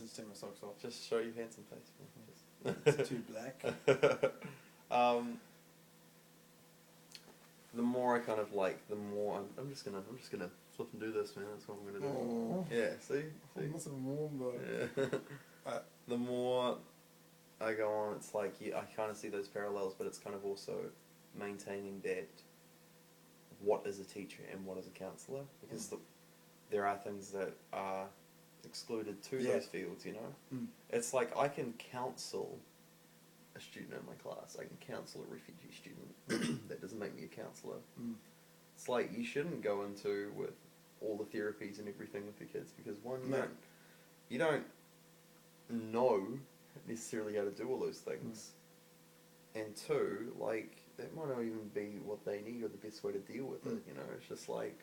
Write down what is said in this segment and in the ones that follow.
Just take my socks off. Just show your handsome face. It's too black. The more I kind of like, the more I'm just gonna flip and do this, man. That's what I'm gonna do. Oh. Yeah, see. I'm not so warm though. Yeah. The more I go on, it's like I kind of see those parallels, but it's kind of also maintaining that what is a teacher and what is a counsellor, because there are things that are excluded to those fields. You know, it's like I can counsel a student in my class. I can counsel a refugee student. That doesn't make me a counsellor. It's like you shouldn't go into with all the therapies and everything with your kids, because one, you don't know necessarily how to do all those things, and two, like that might not even be what they need or the best way to deal with it. You know, it's just like,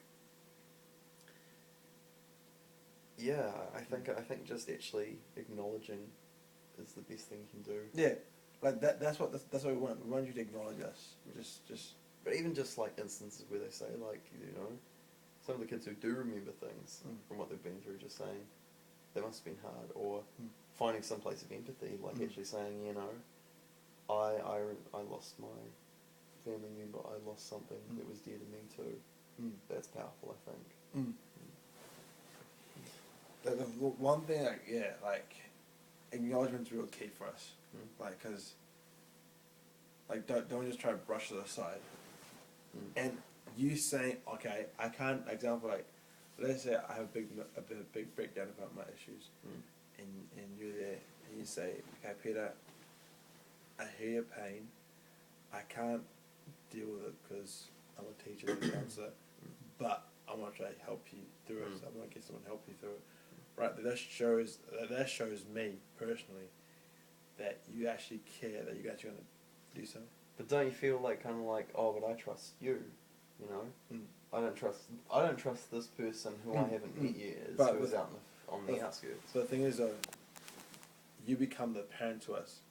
I think just actually acknowledging is the best thing you can do. Yeah. Like that's what we want. We want you to acknowledge us. But even just like instances where they say, like, you know, some of the kids who do remember things from what they've been through, just saying that must have been hard, or finding some place of empathy, like actually saying, you know, I lost my family member, I lost something that was dear to me too. That's powerful, I think. The one thing, like acknowledgement's real key for us. Like, cause don't just try to brush it aside. And you saying, okay, I can't. Example, like, let's say I have a big breakdown about my issues, and you're there, and you say, okay, Peter, I hear your pain. I can't deal with it because I'm a teacher and a counsellor, but I want to try to help you through it. So I'm going to get someone to help you through it. Right, that shows me personally that you actually care, that you're actually going to do something. But don't you feel like kind of like, oh, but I trust you, you know? I don't trust this person who I haven't met yet, who's out on the outskirts. So the thing is, though, you become the parent to us.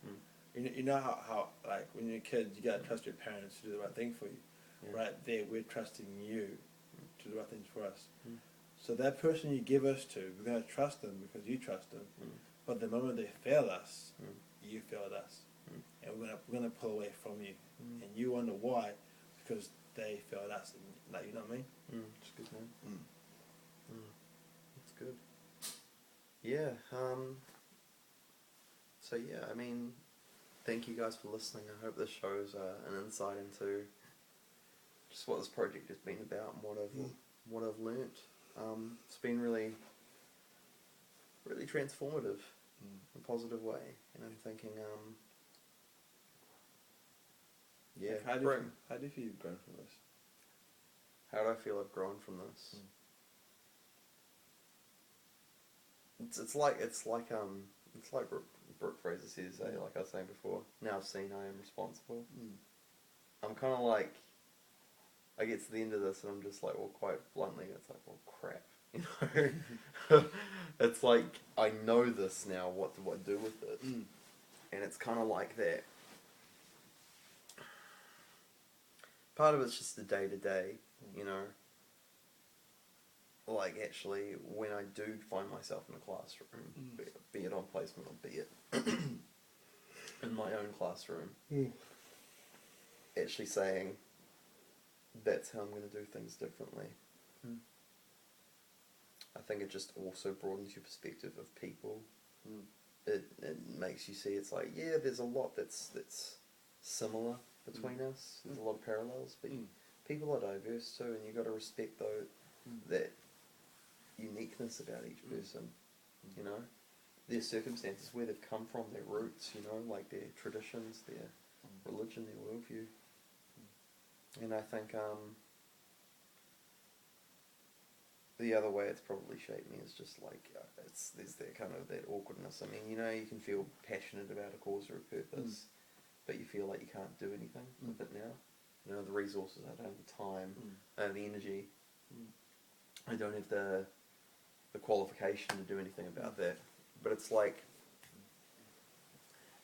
You know how like when you're a kid, you gotta trust your parents to do the right thing for you. Right there, we're trusting you to do the right things for us. So that person you give us to, we're gonna trust them because you trust them. But the moment they fail us, you failed us, and we're gonna pull away from you, and you wonder why, because they failed us. And, like, you know what I mean? That's good, man. That's good. Yeah. So yeah, I mean, thank you guys for listening. I hope this shows an insight into just what this project has been about and what I've learnt. It's been really transformative in a positive way, and I'm thinking, How do you feel you've grown from this? How do I feel I've grown from this? It's like Brooke Fraser says, like I was saying before, now I've seen I am responsible. I'm kind of like, I get to the end of this and I'm just like, well, quite bluntly, it's like, well, crap, you know? It's like, I know this now, what do I do with it? And it's kind of like that. Part of it's just the day-to-day, you know? Like, actually, when I do find myself in a classroom, be it on placement or be it in my own classroom, actually saying, that's how I'm going to do things differently. I think it just also broadens your perspective of people. It makes you see, it's like, yeah, there's a lot that's similar between us. There's a lot of parallels, but people are diverse too, and you've got to respect that uniqueness about each person, you know, their circumstances, where they've come from, their roots, you know, like their traditions, their religion, their worldview. And I think the other way it's probably shaped me is just like, there's that kind of that awkwardness. I mean, you know, you can feel passionate about a cause or a purpose, but you feel like you can't do anything with it now. You know, the resources, I don't have the time, I don't have the energy, I don't have the qualification to do anything about that. But it's like,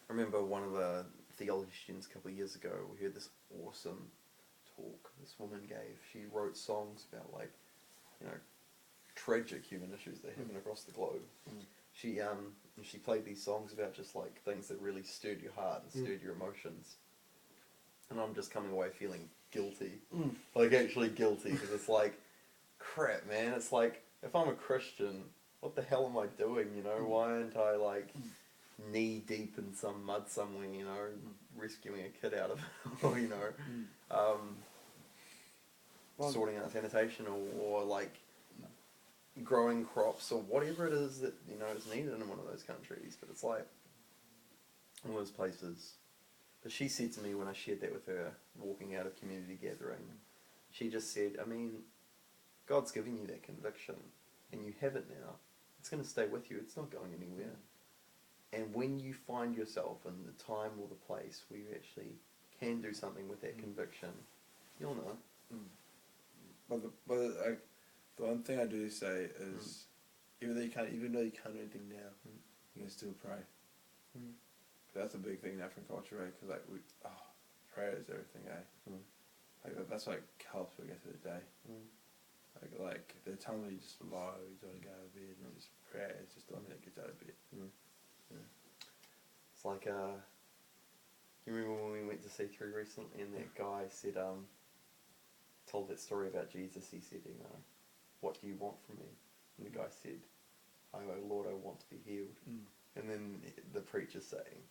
I remember one of the theology students a couple of years ago, we heard this awesome talk this woman gave. She wrote songs about, like, you know, tragic human issues that happen across the globe. she played these songs about just like things that really stirred your heart and stirred your emotions, and I'm just coming away feeling guilty, like actually guilty, because it's like, crap, man. It's like, if I'm a Christian, what the hell am I doing? You know, why aren't I like knee deep in some mud somewhere? You know, rescuing a kid out of it, or you know, sorting out sanitation, or like growing crops, or whatever it is that you know is needed in one of those countries. But it's like all those places. But she said to me when I shared that with her, walking out of community gathering, she just said, I mean, God's giving you that conviction, and you have it now. It's going to stay with you. It's not going anywhere. And when you find yourself in the time or the place where you actually can do something with that conviction, you'll know. But like, the one thing I do say is, even though you can't do anything now, you can still pray. That's a big thing in African culture, right? Because like prayer is everything, eh? Like that's like helps we get through the day. Like there are times where you just lie, you don't want to go out of bed, and just prayer is just the only thing that gets out of bed. It's like you remember when we went to C3 recently, and that guy said told that story about Jesus. He said, you know, what do you want from me? And the guy said, oh Lord, I want to be healed. And then the preacher's saying,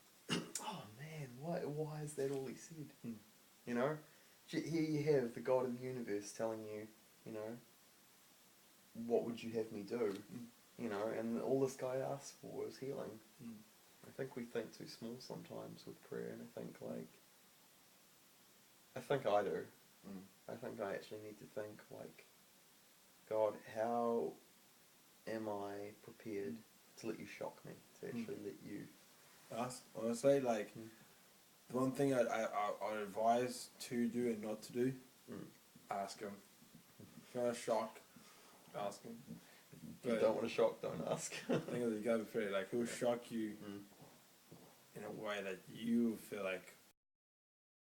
oh man, why is that all he said? You know, here you have the God of the universe telling you, you know, what would you have me do? You know, and all this guy asked for was healing. I think we think too small sometimes with prayer, and I think I do. I think I actually need to think like, God, how am I prepared to let you shock me, to actually let you Ask, honestly, like, the one thing I advise to do and not to do, ask him. If you want to shock, ask him. If you don't want to shock, don't ask. The thing is, you gotta be fair, like, he'll shock you in a way that you feel like,